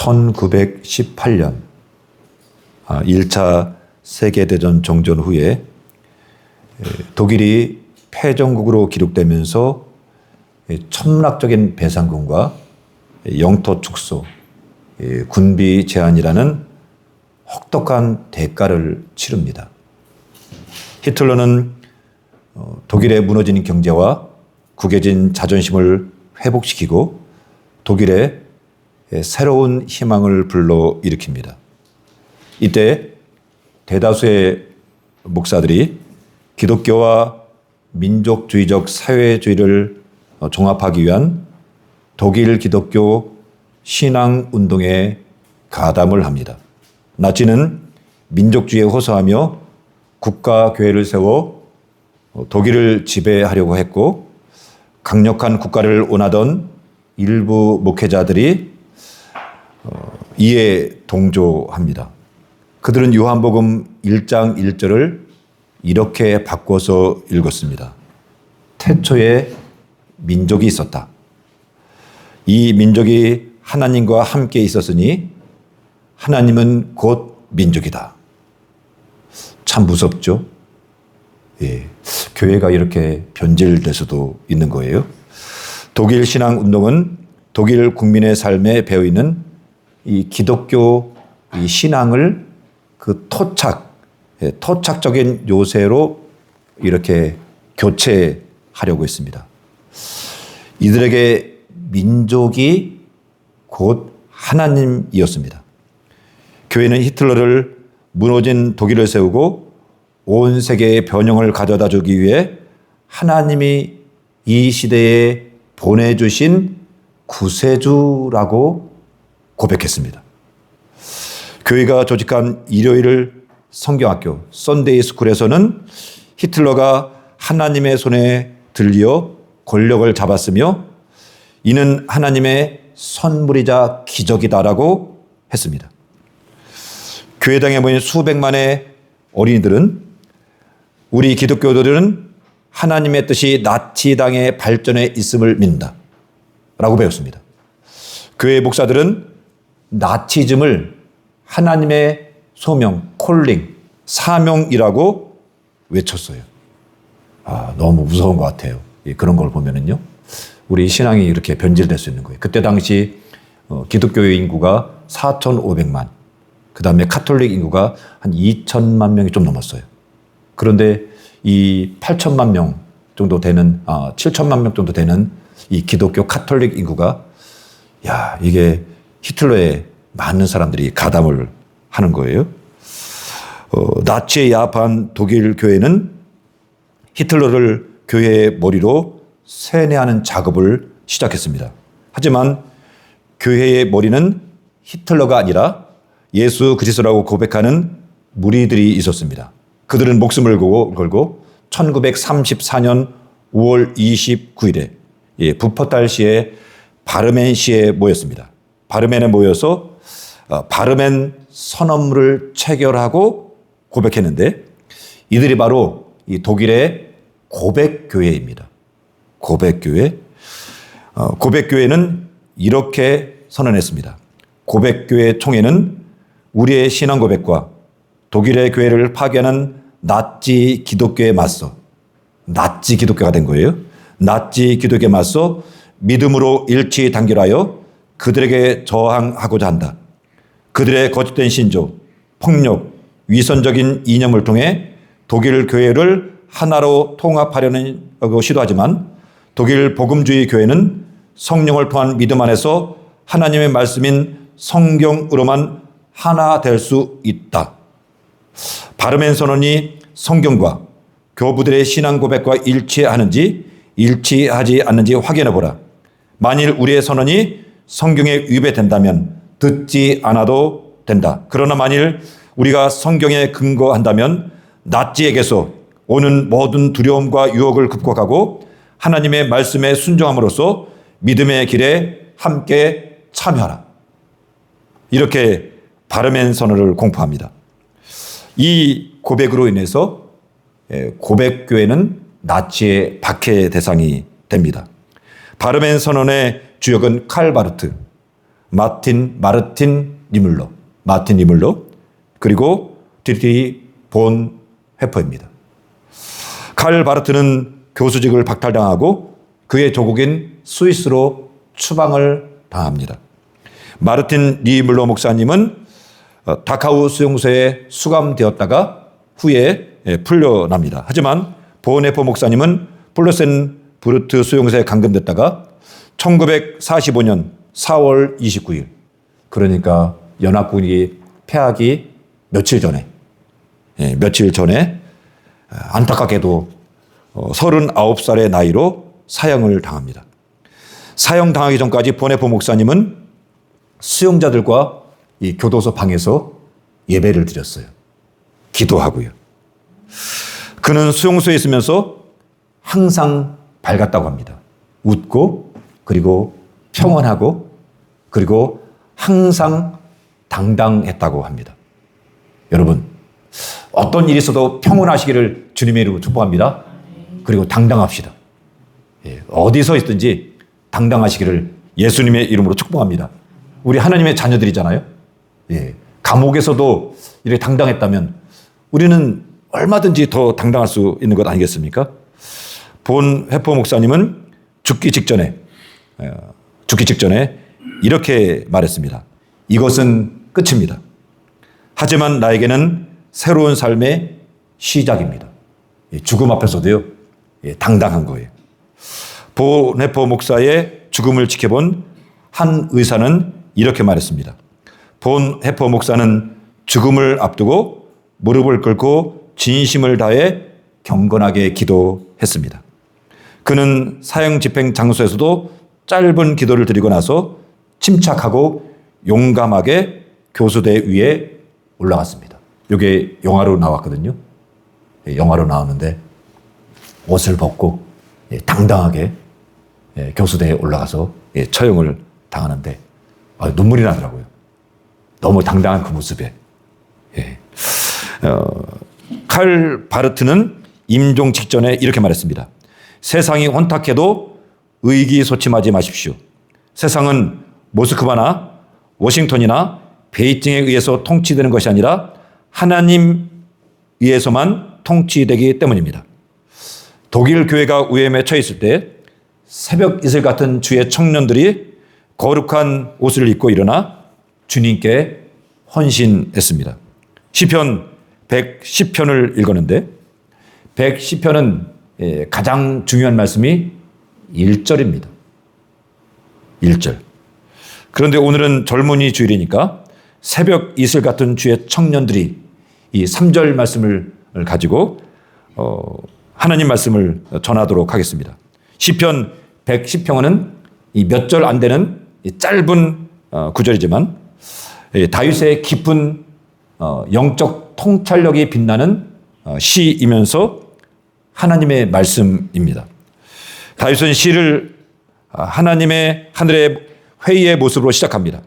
1918년 1차 세계대전 종전 후에 독일이 패전국으로 기록되면서 천문학적인 배상금과 영토 축소, 군비 제한이라는 혹독한 대가를 치릅니다. 히틀러는 독일의 무너진 경제와 구겨진 자존심을 회복시키고 독일에 새로운 희망을 불러일으킵니다. 이때 대다수의 목사들이 기독교와 민족주의적 사회주의를 종합하기 위한 독일 기독교 신앙운동에 가담을 합니다. 나치는 민족주의에 호소하며 국가교회를 세워 독일을 지배하려고 했고, 강력한 국가를 원하던 일부 목회자들이 이에 동조합니다. 그들은 요한복음 1장 1절을 이렇게 바꿔서 읽었습니다. 태초에 민족이 있었다. 이 민족이 하나님과 함께 있었으니 하나님은 곧 민족이다. 참 무섭죠? 예, 교회가 이렇게 변질될 수도 있는 거예요. 독일 신앙운동은 독일 국민의 삶에 배어있는 이 기독교 이 신앙을 그 토착적인 요새로 이렇게 교체하려고 했습니다. 이들에게 민족이 곧 하나님이었습니다. 교회는 히틀러를 무너진 독일을 세우고 온 세계에 변형을 가져다 주기 위해 하나님이 이 시대에 보내주신 구세주라고 고백했습니다. 교회가 조직한 일요일 성경학교 썬데이 스쿨에서는 히틀러가 하나님의 손에 들려 권력을 잡았으며 이는 하나님의 선물이자 기적이다라고 했습니다. 교회당에 모인 수백만의 어린이들은 우리 기독교도들은 하나님의 뜻이 나치당의 발전에 있음을 믿는다 라고 배웠습니다. 교회 목사들은 나치즘을 하나님의 소명, 콜링, 사명이라고 외쳤어요. 너무 무서운 것 같아요. 그런 걸 보면은요. 우리 신앙이 이렇게 변질될 수 있는 거예요. 그때 당시 기독교의 인구가 4,500만, 그 다음에 카톨릭 인구가 한 2천만 명이 좀 넘었어요. 그런데 이 8천만 명 정도 되는, 7천만 명 정도 되는 이 기독교 카톨릭 인구가 이게 히틀러에 많은 사람들이 가담을 하는 거예요. 나치에 야합한 독일 교회는 히틀러를 교회의 머리로 세뇌하는 작업을 시작했습니다. 하지만 교회의 머리는 히틀러가 아니라 예수 그리스도라고 고백하는 무리들이 있었습니다. 그들은 목숨을 걸고 1934년 5월 29일에 부퍼탈시의 바르멘시에 모였습니다. 바르멘에 모여서 바르멘 선언문을 체결하고 고백했는데 이들이 바로 이 독일의 고백교회입니다. 고백교회. 고백교회는 이렇게 선언했습니다. 고백교회 총회는 우리의 신앙 고백과 독일의 교회를 파괴하는 나치 기독교에 맞서, 나치 기독교가 된 거예요. 나치 기독교에 맞서 믿음으로 일치 단결하여 그들에게 저항하고자 한다. 그들의 거짓된 신조, 폭력, 위선적인 이념을 통해 독일 교회를 하나로 통합하려고 시도하지만 독일 복음주의 교회는 성령을 통한 믿음 안에서 하나님의 말씀인 성경으로만 하나 될 수 있다. 바르멘 선언이 성경과 교부들의 신앙 고백과 일치하는지 일치하지 않는지 확인해 보라. 만일 우리의 선언이 성경에 위배된다면 듣지 않아도 된다. 그러나 만일 우리가 성경에 근거한다면 나치에게서 오는 모든 두려움과 유혹을 극복하고 하나님의 말씀에 순종함으로써 믿음의 길에 함께 참여하라. 이렇게 바르멘 선언을 공포합니다. 이 고백으로 인해서 고백교회는 나치의 박해 대상이 됩니다. 바르멘 선언의 주역은 칼바르트, 마르틴 니물러, 그리고 디트리 본 헤퍼입니다. 칼 바르트는 교수직을 박탈당하고 그의 조국인 스위스로 추방을 당합니다. 마르틴 니물러 목사님은 다카우 수용소에 수감되었다가 후에 풀려납니다. 하지만 보네포 목사님은 플로센부르트 수용소에 감금됐다가 1945년 4월 29일, 그러니까 연합국이 패하기 며칠 전에 안타깝게도 39살의 나이로 사형을 당합니다. 사형당하기 전까지 보네포 목사님은 수용자들과 이 교도소 방에서 예배를 드렸어요. 기도하고요. 그는 수용소에 있으면서 항상 밝았다고 합니다. 웃고, 그리고 평온하고, 그리고 항상 당당했다고 합니다. 여러분, 어떤 일이 있어도 평온하시기를 주님의 이름으로 축복합니다. 그리고 당당합시다. 어디서 있든지 당당하시기를 예수님의 이름으로 축복합니다. 우리 하나님의 자녀들이잖아요. 감옥에서도 이렇게 당당했다면 우리는 얼마든지 더 당당할 수 있는 것 아니겠습니까? 본 회포 목사님은 죽기 직전에 이렇게 말했습니다. 이것은 끝입니다. 하지만 나에게는 새로운 삶의 시작입니다. 죽음 앞에서도요, 당당한 거예요. 본 회포 목사의 죽음을 지켜본 한 의사는 이렇게 말했습니다. 본 회포 목사는 죽음을 앞두고 무릎을 꿇고 진심을 다해 경건하게 기도했습니다. 그는 사형 집행 장소에서도 짧은 기도를 드리고 나서 침착하고 용감하게 교수대 위에 올라갔습니다. 이게 영화로 나왔거든요. 영화로 나오는데 옷을 벗고 당당하게 교수대에 올라가서 처형을 당하는데 눈물이 나더라고요. 너무 당당한 그 모습에. 칼 바르트는 임종 직전에 이렇게 말했습니다. 세상이 혼탁해도 의기소침하지 마십시오. 세상은 모스크바나 워싱턴이나 베이징에 의해서 통치되는 것이 아니라 하나님 위에서만 통치되기 때문입니다. 독일 교회가 위험에 처했을 때 새벽 이슬 같은 주의 청년들이 거룩한 옷을 입고 일어나 주님께 헌신했습니다. 시편 110편을 읽었는데 110편은 가장 중요한 말씀이 1절입니다. 1절. 그런데 오늘은 젊은이 주일이니까 새벽 이슬 같은 주의 청년들이 이 3절 말씀을 가지고 하나님 말씀을 전하도록 하겠습니다. 시편 110편은 이 몇 절 안 되는 짧은 구절이지만 다윗의 깊은 영적 통찰력이 빛나는 시이면서 하나님의 말씀입니다. 다윗은 시를 하나님의 하늘의 회의의 모습으로 시작합니다.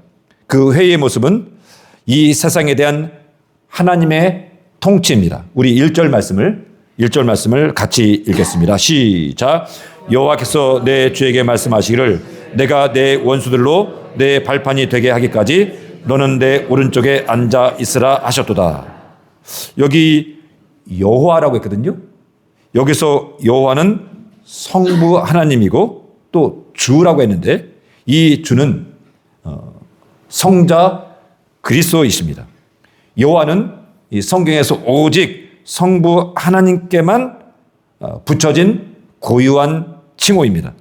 그 회의의 모습은 이 세상에 대한 하나님의 통치입니다. 우리 1절 말씀을 같이 읽겠습니다. 시작. 여호와께서 내 주에게 말씀하시기를 내가 내 원수들로 내 발판이 되게 하기까지 너는 내 오른쪽에 앉아 있으라 하셨도다. 여기 여호와라고 했거든요. 여기서 여호와는 성부 하나님이고 또 주라고 했는데 이 주는 성자 그리스도이십니다. 여호와는 이 성경에서 오직 성부 하나님께만 붙여진 고유한 칭호입니다.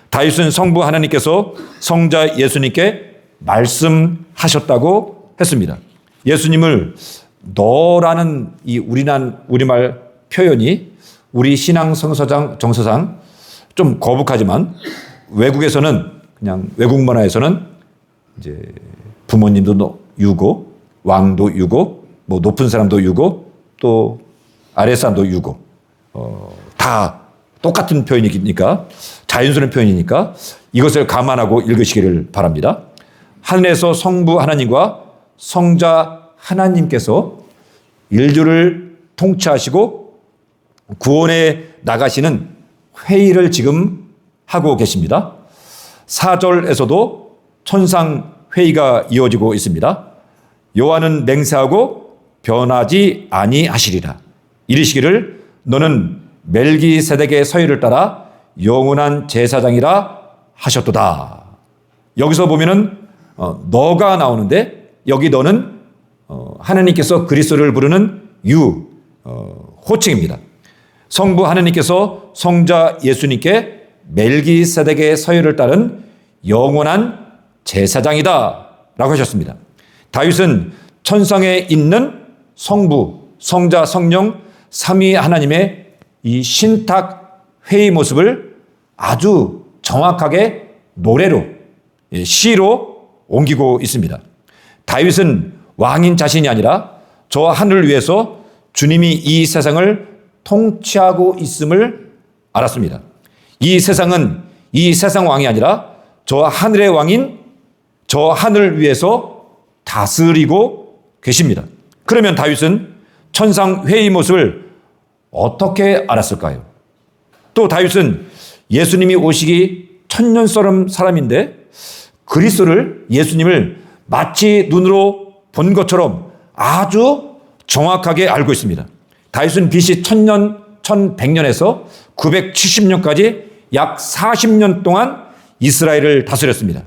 다윗은 성부 하나님께서 성자 예수님께 말씀하셨다고 했습니다. 예수님을 너라는 이 우리말 표현이 우리 신앙 정서상 좀 거북하지만 외국에서는 그냥 외국 문화에서는 이제 부모님도 유고 왕도 유고 뭐 높은 사람도 유고 또 아래 사람도 유고 다 똑같은 표현이니까 자연스러운 표현이니까 이것을 감안하고 읽으시기를 바랍니다. 하늘에서 성부 하나님과 성자 하나님께서 인류를 통치하시고 구원에 나가시는 회의를 지금 하고 계십니다. 4절에서도 천상 회의가 이어지고 있습니다. 여호와는 맹세하고 변하지 아니하시리라. 이르시기를 너는 멜기세덱의 서열을 따라 영원한 제사장이라 하셨도다. 여기서 보면은 너가 나오는데 여기 너는 하나님께서 그리스도를 부르는 호칭입니다. 성부 하나님께서 성자 예수님께 멜기세덱의 서열을 따른 영원한 제사장이다 라고 하셨습니다. 다윗은 천상에 있는 성부, 성자, 성령 삼위 하나님의 이 신탁 회의 모습을 아주 정확하게 노래로, 시로 옮기고 있습니다. 다윗은 왕인 자신이 아니라 저 하늘을 위해서 주님이 이 세상을 통치하고 있음을 알았습니다. 이 세상은 이 세상 왕이 아니라 저 하늘의 왕인 저 하늘을 위해서 다스리고 계십니다. 그러면 다윗은 천상 회의 모습을 어떻게 알았을까요? 또 다윗은 예수님이 오시기 천년처럼 사람인데 그리스도를 예수님을 마치 눈으로 본 것처럼 아주 정확하게 알고 있습니다. 다윗은 BC 1100년에서 970년까지 약 40년 동안 이스라엘을 다스렸습니다.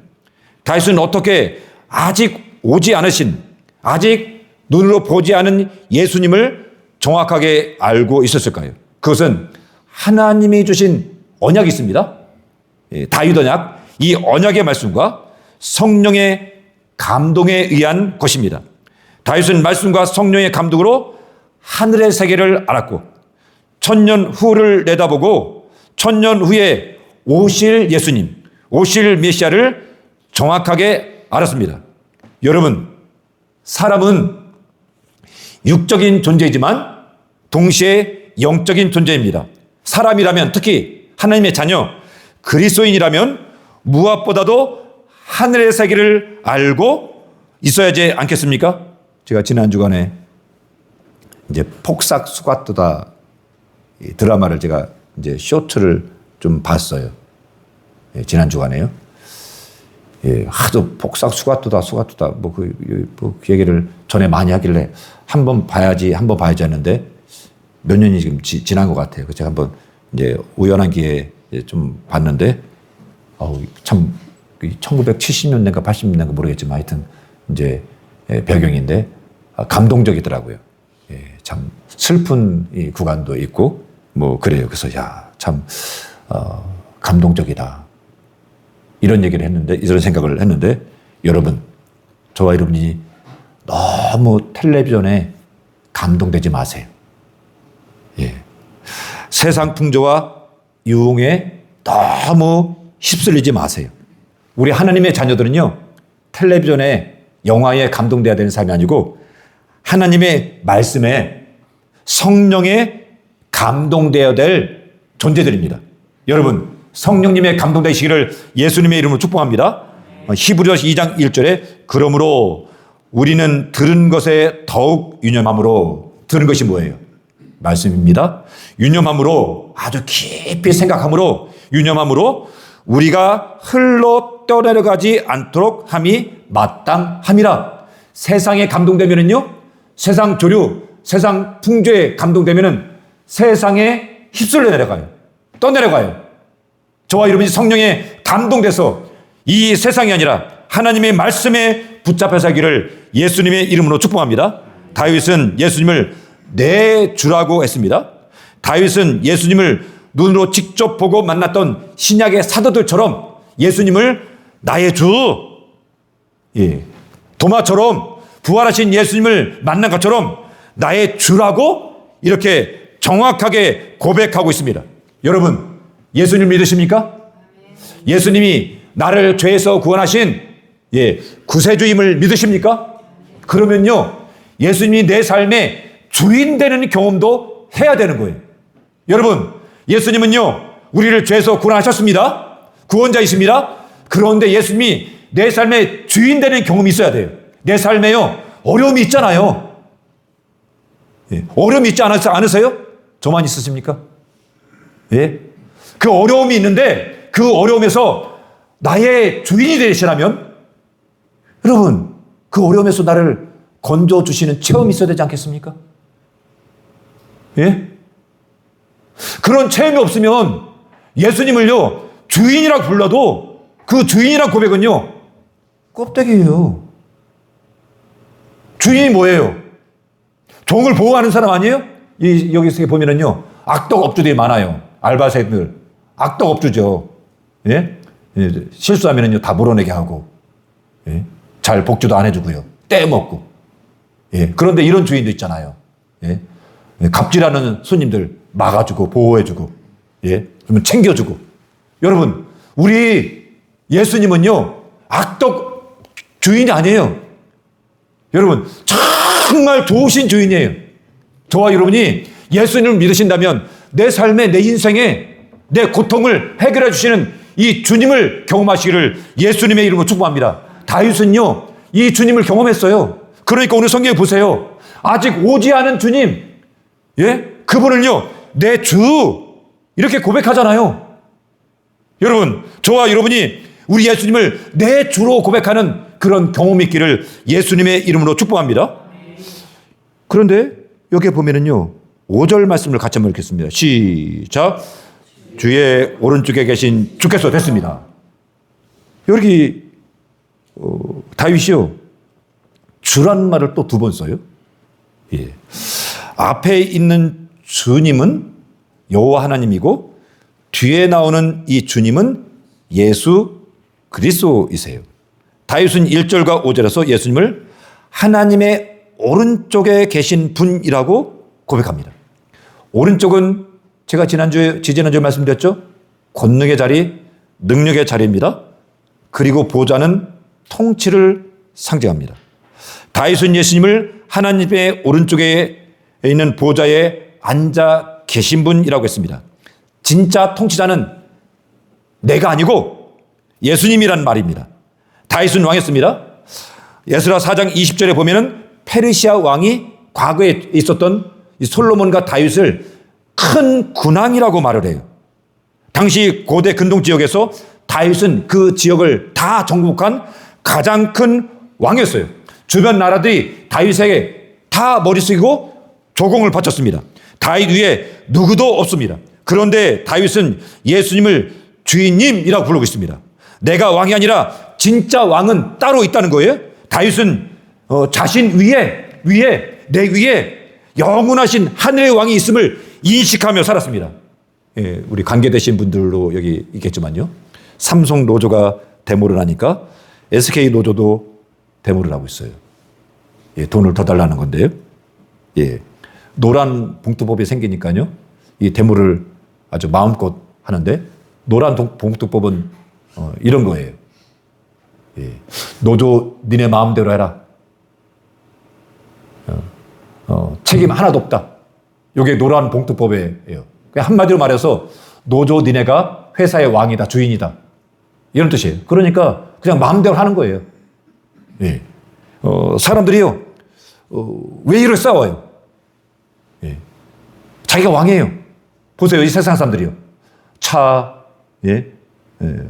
다윗은 어떻게 아직 오지 않으신, 아직 눈으로 보지 않은 예수님을 정확하게 알고 있었을까요? 그것은 하나님이 주신 언약이 있습니다. 다윗 언약, 이 언약의 말씀과 성령의 감동에 의한 것입니다. 다윗은 말씀과 성령의 감동으로 하늘의 세계를 알았고 천년 후를 내다보고 천년 후에 오실 예수님, 오실 메시아를 정확하게 알았습니다. 여러분, 사람은 육적인 존재이지만 동시에 영적인 존재입니다. 사람이라면, 특히 하나님의 자녀, 그리스도인이라면 무엇보다도 하늘의 세계를 알고 있어야 하지 않겠습니까? 제가 지난 주간에 이제 폭삭 수가뜨다 드라마를 제가 이제 쇼트를 좀 봤어요. 지난 주간에요. 하도 폭삭 수가뜨다 그 얘기를 전에 많이 하길래 한번 봐야지 했는데 몇 년이 지금 지난 것 같아요. 제가 한번 이제 우연한 기회에 좀 봤는데, 참 1970년대인가 80년대인가 모르겠지만 하여튼 이제 배경인데 감동적이더라고요. 참 슬픈 이 구간도 있고 뭐 그래요. 그래서 참 감동적이다. 이런 얘기를 했는데, 이런 생각을 했는데, 여러분, 저와 여러분이 너무 텔레비전에 감동되지 마세요. 세상 풍조와 유흥에 너무 휩쓸리지 마세요. 우리 하나님의 자녀들은요, 텔레비전에 영화에 감동돼야 되는 삶이 아니고 하나님의 말씀에 성령에 감동되어야 될 존재들입니다. 여러분, 성령님의 감동되시기를 예수님의 이름으로 축복합니다. 히브리서 2장 1절에 그러므로 우리는 들은 것에 더욱 유념함으로, 들은 것이 뭐예요? 말씀입니다. 유념함으로, 아주 깊이 생각함으로, 유념함으로 우리가 흘러 떠내려가지 않도록 함이 마땅함이라. 세상에 감동되면은요, 세상 조류, 세상 풍조에 감동되면은 세상에 휩쓸려 내려가요. 떠내려가요. 저와 여러분이 성령에 감동돼서 이 세상이 아니라 하나님의 말씀에 붙잡혀 살기를 예수님의 이름으로 축복합니다. 다윗은 예수님을 내 주라고 했습니다. 다윗은 예수님을 눈으로 직접 보고 만났던 신약의 사도들처럼 예수님을 나의 주, 도마처럼 부활하신 예수님을 만난 것처럼 나의 주라고 이렇게 정확하게 고백하고 있습니다. 여러분, 예수님 믿으십니까? 예수님이 나를 죄에서 구원하신 구세주임을 믿으십니까? 그러면요, 예수님이 내 삶의 주인 되는 경험도 해야 되는 거예요. 여러분, 예수님은요, 우리를 죄에서 구원하셨습니다. 구원자이십니다. 그런데 예수님이 내 삶의 주인 되는 경험이 있어야 돼요. 내 삶에요, 어려움이 있잖아요. 어려움이 있지 않으세요? 저만 있으십니까? 그 어려움이 있는데 그 어려움에서 나의 주인이 되시라면 여러분, 그 어려움에서 나를 건져주시는 체험이 있어야 되지 않겠습니까? 예? 그런 체험이 없으면 예수님을요, 주인이라고 불러도 그 주인이란 고백은요, 껍데기예요. 주인이 뭐예요? 종을 보호하는 사람 아니에요? 여기서 보면은요, 악덕 업주들이 많아요. 알바생들. 악덕 업주죠. 예? 실수하면은요, 다 물어내게 하고, 예? 잘 복주도 안 해주고요. 떼먹고. 예. 그런데 이런 주인도 있잖아요. 예? 갑질하는 손님들 막아주고, 보호해주고, 예? 그러면 챙겨주고. 여러분, 우리 예수님은요, 악덕 주인이 아니에요. 여러분, 정말 좋으신 주인이에요. 저와 여러분이 예수님을 믿으신다면 내 삶에, 내 인생에 내 고통을 해결해 주시는 이 주님을 경험하시기를 예수님의 이름으로 축복합니다. 다윗은요, 이 주님을 경험했어요. 그러니까 오늘 성경에 보세요. 아직 오지 않은 주님, 예? 그분을요, 내 주, 이렇게 고백하잖아요. 여러분, 저와 여러분이 우리 예수님을 내 주로 고백하는 그런 경험이 있기를 예수님의 이름으로 축복합니다. 그런데 여기에 보면은요, 5절 말씀을 같이 한번 읽겠습니다. 시작. 주의 오른쪽에 계신 주께서 됐습니다. 여기 다윗이요, 주란 말을 또 2번 써요. 예. 앞에 있는 주님은 여호와 하나님이고 뒤에 나오는 이 주님은 예수 그리스도이세요. 다윗은 1절과 5절에서 예수님을 하나님의 오른쪽에 계신 분이라고 고백합니다. 오른쪽은 제가 지지난주에 말씀드렸죠. 권능의 자리, 능력의 자리입니다. 그리고 보좌는 통치를 상징합니다. 다윗은 예수님을 하나님의 오른쪽에 있는 보좌에 앉아 계신 분이라고 했습니다. 진짜 통치자는 내가 아니고 예수님이란 말입니다. 다윗은 왕이었습니다. 에스라 4장 20절에 보면은 페르시아 왕이 과거에 있었던 이 솔로몬과 다윗을 큰 군왕이라고 말을 해요. 당시 고대 근동 지역에서 다윗은 그 지역을 다 정복한 가장 큰 왕이었어요. 주변 나라들이 다윗에게 다 머리 숙이고 조공을 바쳤습니다. 다윗 위에 누구도 없습니다. 그런데 다윗은 예수님을 주인님이라고 부르고 있습니다. 내가 왕이 아니라 진짜 왕은 따로 있다는 거예요. 다윗은 자신 내 위에 영원하신 하늘의 왕이 있음을 인식하며 살았습니다. 예, 우리 관계되신 분들도 여기 있겠지만요. 삼성 노조가 데모를 하니까 SK 노조도 데모를 하고 있어요. 예, 돈을 더 달라는 건데요. 예, 노란 봉투법이 생기니까요. 이 데모를 아주 마음껏 하는데 노란 봉투법은 이런 거예요. 예, 노조 니네 마음대로 해라. 책임 하나도 없다. 이게 노란 봉투법이에요. 한마디로 말해서 노조 니네가 회사의 왕이다, 주인이다. 이런 뜻이에요. 그러니까 그냥 마음대로 하는 거예요. 예. 사람들이요, 왜 이렇게 싸워요? 예. 자기가 왕이에요. 보세요, 이 세상 사람들이요. 차, 예,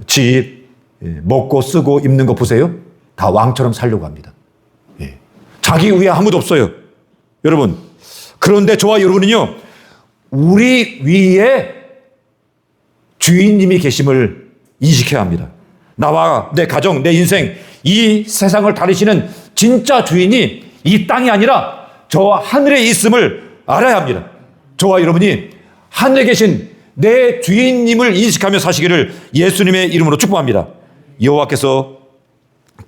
집, 예, 먹고 쓰고 입는 거 보세요. 다 왕처럼 살려고 합니다. 예. 자기 위에 아무도 없어요. 여러분, 그런데 저와 여러분은요, 우리 위에 주인님이 계심을 인식해야 합니다. 나와 내 가정, 내 인생, 이 세상을 다루시는 진짜 주인이 이 땅이 아니라 저 하늘에 있음을 알아야 합니다. 저와 여러분이 하늘에 계신 내 주인님을 인식하며 사시기를 예수님의 이름으로 축복합니다. 여호와께서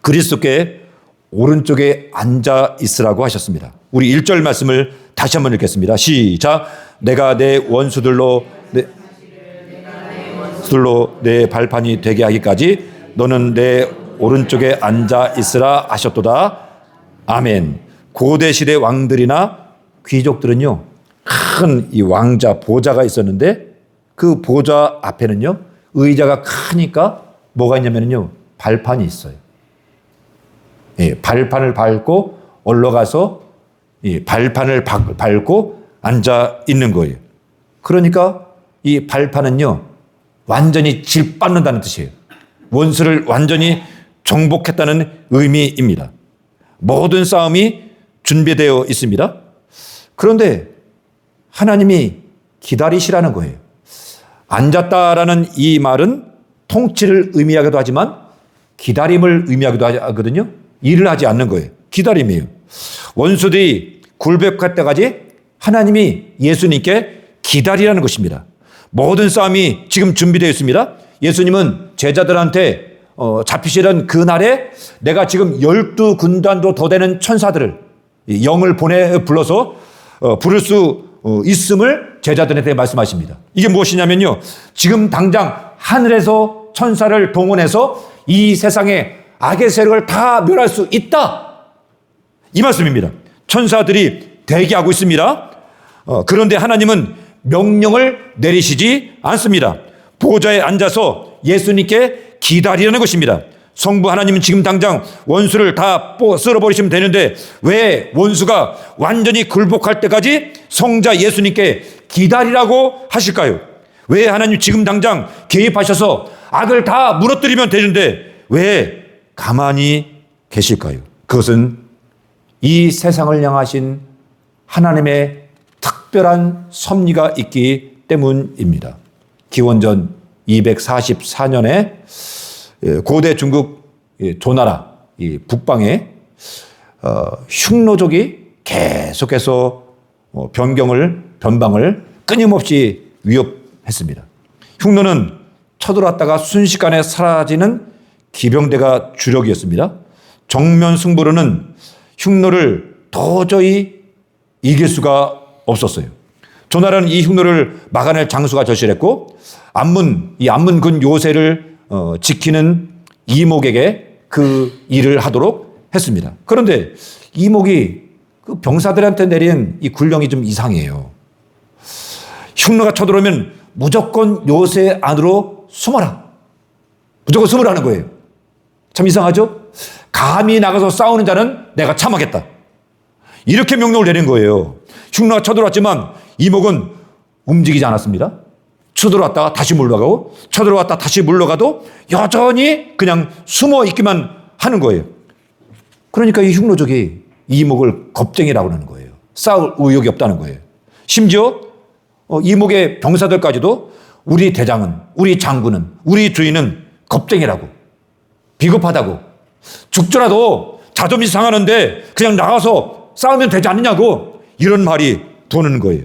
그리스도께 오른쪽에 앉아 있으라고 하셨습니다. 우리 1절 말씀을 다시 한번 읽겠습니다. 시작. 내가 내 원수들로 내 발판이 되게 하기까지 너는 내 오른쪽에 앉아 있으라 하셨도다. 아멘. 고대 시대 왕들이나 귀족들은요, 큰 이 왕자 보좌가 있었는데 그 보좌 앞에는요, 의자가 크니까 뭐가 있냐면요, 발판이 있어요. 예, 발판을 밟고 올라가서 이 발판을 밟고 앉아 있는 거예요. 그러니까 이 발판은요, 완전히 질받는다는 뜻이에요. 원수를 완전히 정복했다는 의미입니다. 모든 싸움이 준비되어 있습니다. 그런데 하나님이 기다리시라는 거예요. 앉았다라는 이 말은 통치를 의미하기도 하지만 기다림을 의미하기도 하거든요. 일을 하지 않는 거예요. 기다림이에요. 원수들이 굴복할 때까지 하나님이 예수님께 기다리라는 것입니다. 모든 싸움이 지금 준비되어 있습니다. 예수님은 제자들한테 잡히시던 그날에 내가 지금 12군단도 더 되는 천사들을 영을 불러서 부를 수 있음을 제자들한테 말씀하십니다. 이게 무엇이냐면요. 지금 당장 하늘에서 천사를 동원해서 이 세상의 악의 세력을 다 멸할 수 있다. 이 말씀입니다. 천사들이 대기하고 있습니다. 그런데 하나님은 명령을 내리시지 않습니다. 보좌에 앉아서 예수님께 기다리라는 것입니다. 성부 하나님은 지금 당장 원수를 다 쓸어버리시면 되는데 왜 원수가 완전히 굴복할 때까지 성자 예수님께 기다리라고 하실까요? 왜 하나님 지금 당장 개입하셔서 악을 다 무너뜨리면 되는데 왜 가만히 계실까요? 그것은 이 세상을 향하신 하나님의 특별한 섭리가 있기 때문입니다. 기원전 244년에 고대 중국 조나라 북방에 흉노족이 계속해서 변방을 끊임없이 위협했습니다. 흉노는 쳐들어왔다가 순식간에 사라지는 기병대가 주력이었습니다. 정면 승부로는 흉노를 도저히 이길 수가 없었어요. 조나라는 이 흉노를 막아낼 장수가 절실했고 안문군 요새를 지키는 이목에게 그 일을 하도록 했습니다. 그런데 이목이 그 병사들한테 내린 이 군령이 좀 이상해요. 흉노가 쳐들어오면 무조건 요새 안으로 숨어라. 무조건 숨으라는 거예요. 참 이상하죠? 감히 나가서 싸우는 자는 내가 참하겠다. 이렇게 명령을 내린 거예요. 흉노가 쳐들어왔지만 이목은 움직이지 않았습니다. 쳐들어왔다가 다시 물러가고 쳐들어왔다 다시 물러가도 여전히 그냥 숨어 있기만 하는 거예요. 그러니까 이 흉노족이 이목을 겁쟁이라고 하는 거예요. 싸울 의욕이 없다는 거예요. 심지어 이목의 병사들까지도 우리 대장은, 우리 장군은, 우리 주인은 겁쟁이라고, 비겁하다고, 죽더라도 자존심 상하는데 그냥 나가서 싸우면 되지 않느냐고 이런 말이 도는 거예요.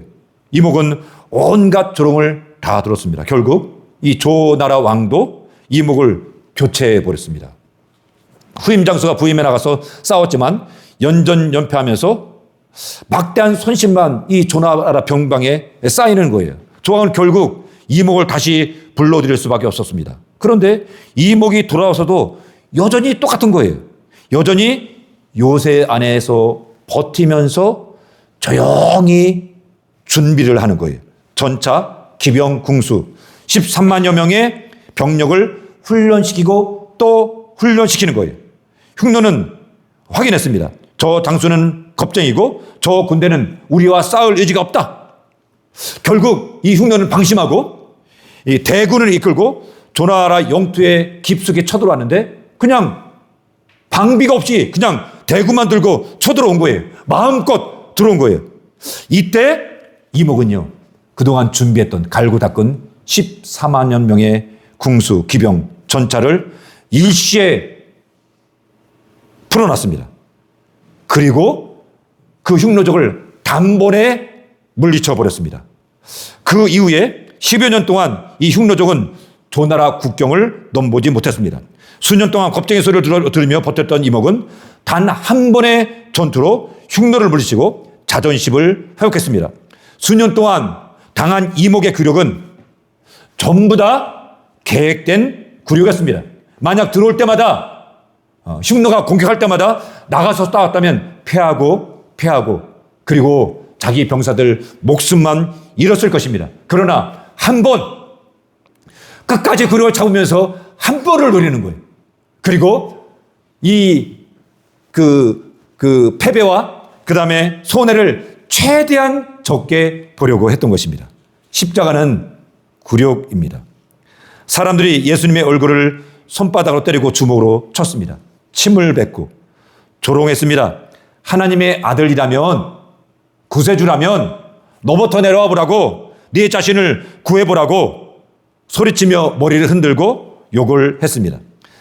이목은 온갖 조롱을 다 들었습니다. 결국 이 조나라 왕도 이목을 교체해버렸습니다. 후임 장수가 부임해 나가서 싸웠지만 연전연패하면서 막대한 손실만 이 조나라 병방에 쌓이는 거예요. 조왕은 결국 이목을 다시 불러들일 수밖에 없었습니다. 그런데 이목이 돌아와서도 여전히 똑같은 거예요. 여전히 요새 안에서 버티면서 조용히 준비를 하는 거예요. 전차, 기병, 궁수 13만여 명의 병력을 훈련시키고 또 훈련시키는 거예요. 흉노는 확인했습니다. 저 장수는 겁쟁이고 저 군대는 우리와 싸울 의지가 없다. 결국 이 흉노는 방심하고 이 대군을 이끌고 조나라 영토에 깊숙이 쳐들어왔는데 그냥 방비가 없이 그냥 대군만 들고 쳐들어온 거예요. 마음껏 들어온 거예요. 이때 이목은요, 그동안 준비했던 갈고 닦은 14만여 명의 궁수, 기병, 전차를 일시에 풀어놨습니다. 그리고 그 흉노족을 단번에 물리쳐 버렸습니다. 그 이후에 10여 년 동안 이 흉노족은 조나라 국경을 넘보지 못했습니다. 수년 동안 겁쟁이 소리를 들으며 버텼던 이목은 단 한 번의 전투로 흉노를 물리치고 자존심을 회복했습니다. 수년 동안 당한 이목의 굴욕은 전부 다 계획된 굴욕이었습니다. 만약 들어올 때마다 흉노가 공격할 때마다 나가서 싸웠다면 패하고 그리고 자기 병사들 목숨만 잃었을 것입니다. 그러나 한 번 끝까지 굴욕을 참으면서 한 번을 노리는 거예요. 그리고 그 패배와 그 다음에 손해를 최대한 적게 보려고 했던 것입니다. 십자가는 굴욕입니다. 사람들이 예수님의 얼굴을 손바닥으로 때리고 주먹으로 쳤습니다. 침을 뱉고 조롱했습니다. 하나님의 아들이라면, 구세주라면 너부터 내려와 보라고, 네 자신을 구해보라고 소리치며 머리를 흔들고 욕을 했습니다.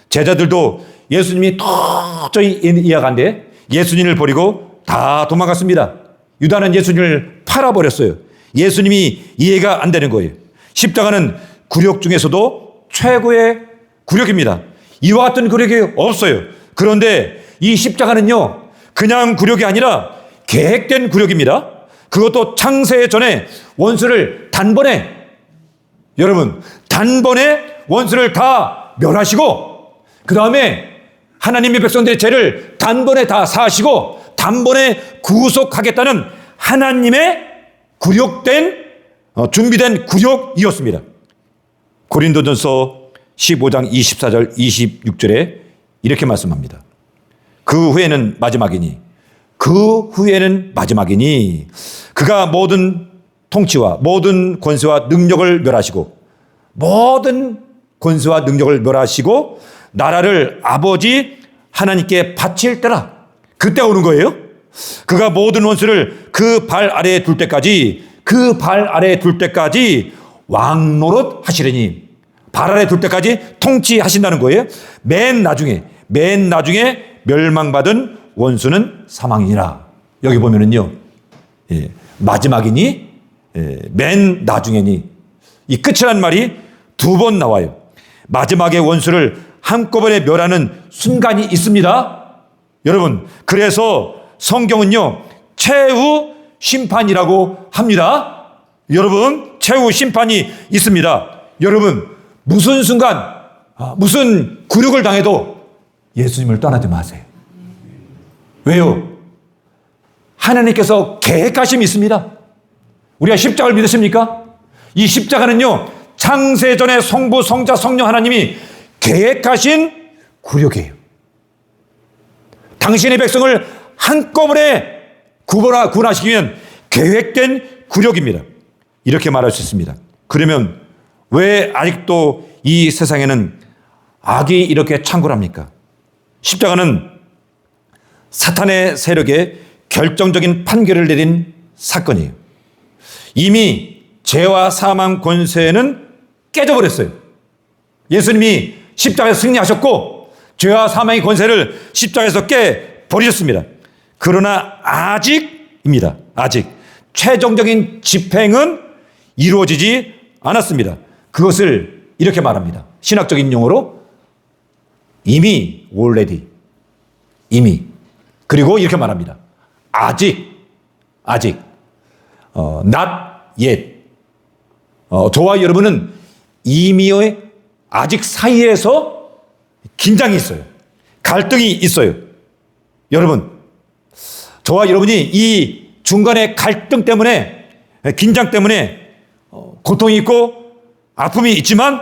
제자들도 예수님이 도저히 이해가 안 돼 예수님을 버리고 다 도망갔습니다. 유다는 예수님을 팔아버렸어요. 예수님이 이해가 안 되는 거예요. 십자가는 굴욕 중에서도 최고의 굴욕입니다. 이와 같은 굴욕이 없어요. 그런데 이 십자가는요, 그냥 굴욕이 아니라 계획된 굴욕입니다. 그것도 창세 전에 원수를 단번에, 여러분, 단번에 원수를 다 멸하시고, 그 다음에 하나님의 백성들의 죄를 단번에 다 사하시고 단번에 구속하겠다는 하나님의 준비된 굴욕이었습니다. 고린도전서 15장 24절 26절에 이렇게 말씀합니다. 그 후에는 마지막이니 그가 모든 통치와 모든 권세와 능력을 멸하시고 나라를 아버지 하나님께 바칠 때라. 그때 오는 거예요. 그가 모든 원수를 그 발 아래에 둘 때까지 왕노릇 하시려니, 발 아래에 둘 때까지 통치하신다는 거예요. 맨 나중에 멸망받은 원수는 사망이니라. 여기 보면은요, 마지막이니, 맨 나중에니, 이 끝이라는 말이 두 번 나와요. 마지막에 원수를 한꺼번에 멸하는 순간이 있습니다. 여러분, 그래서 성경은요, 최후 심판이라고 합니다. 여러분, 최후 심판이 있습니다. 여러분, 무슨 순간, 무슨 굴욕을 당해도 예수님을 떠나지 마세요. 왜요? 하나님께서 계획하심이 있습니다. 우리가 십자가를 믿으십니까? 이 십자가는요, 창세전에 성부, 성자, 성령 하나님이 계획하신 굴욕이에요. 당신의 백성을 한꺼번에 구원하시기 위한 계획된 굴욕입니다. 이렇게 말할 수 있습니다. 그러면 왜 아직도 이 세상에는 악이 이렇게 창궐합니까? 십자가는 사탄의 세력에 결정적인 판결을 내린 사건이에요. 이미 죄와 사망 권세는 깨져버렸어요. 예수님이 십자가에서 승리하셨고 죄와 사망의 권세를 십자가에서 깨버리셨습니다. 그러나 아직입니다. 아직 최종적인 집행은 이루어지지 않았습니다. 그것을 이렇게 말합니다. 신학적인 용어로 이미, already, 이미. 그리고 이렇게 말합니다. 아직, not yet. 저와 여러분은 이미의 아직 사이에서 긴장이 있어요. 갈등이 있어요. 여러분, 저와 여러분이 이 중간에 갈등 때문에, 긴장 때문에 고통이 있고 아픔이 있지만,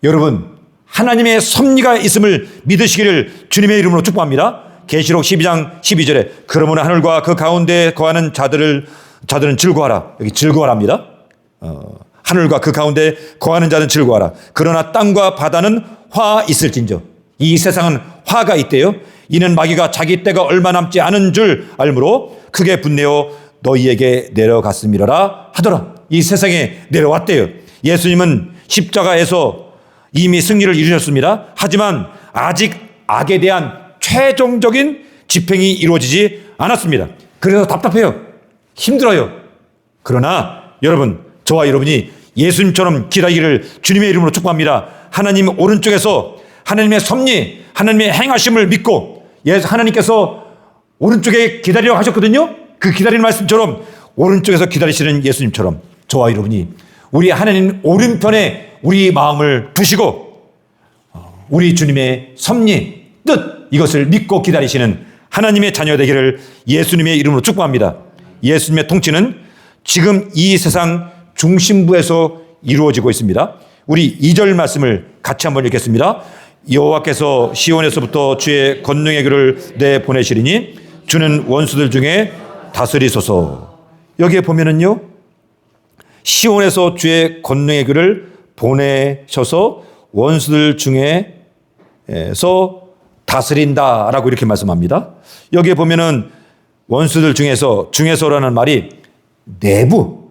여러분, 하나님의 섭리가 있음을 믿으시기를 주님의 이름으로 축복합니다. 계시록 12장 12절에 그러므로 하늘과 그 가운데 거하는 자들은 즐거워하라. 여기 즐거워합니다. 하늘과 그 가운데 거하는 자는 즐거워하라. 그러나 땅과 바다는 화 있을진저. 이 세상은 화가 있대요. 이는 마귀가 자기 때가 얼마 남지 않은 줄 알므로 크게 분내어 너희에게 내려갔음이라 하더라. 이 세상에 내려왔대요. 예수님은 십자가에서 이미 승리를 이루셨습니다. 하지만 아직 악에 대한 최종적인 집행이 이루어지지 않았습니다. 그래서 답답해요. 힘들어요. 그러나 여러분, 저와 여러분이 예수님처럼 기다리기를 주님의 이름으로 축복합니다. 하나님 오른쪽에서 하나님의 섭리, 하나님의 행하심을 믿고 하나님께서 오른쪽에 기다리라고 하셨거든요. 그 기다리는 말씀처럼 오른쪽에서 기다리시는 예수님처럼 저와 여러분이 우리 하나님 오른편에 우리 마음을 두시고 우리 주님의 섭리, 뜻, 이것을 믿고 기다리시는 하나님의 자녀 되기를 예수님의 이름으로 축복합니다. 예수님의 통치는 지금 이 세상 중심부에서 이루어지고 있습니다. 우리 2절 말씀을 같이 한번 읽겠습니다. 여호와께서 시온에서부터 주의 권능의 글을 내보내시리니 주는 원수들 중에 다스리소서. 여기에 보면은요, 시온에서 주의 권능의 글을 보내셔서 원수들 중에 다스린다라고 이렇게 말씀합니다. 여기에 보면은 원수들 중에서라는 말이 내부,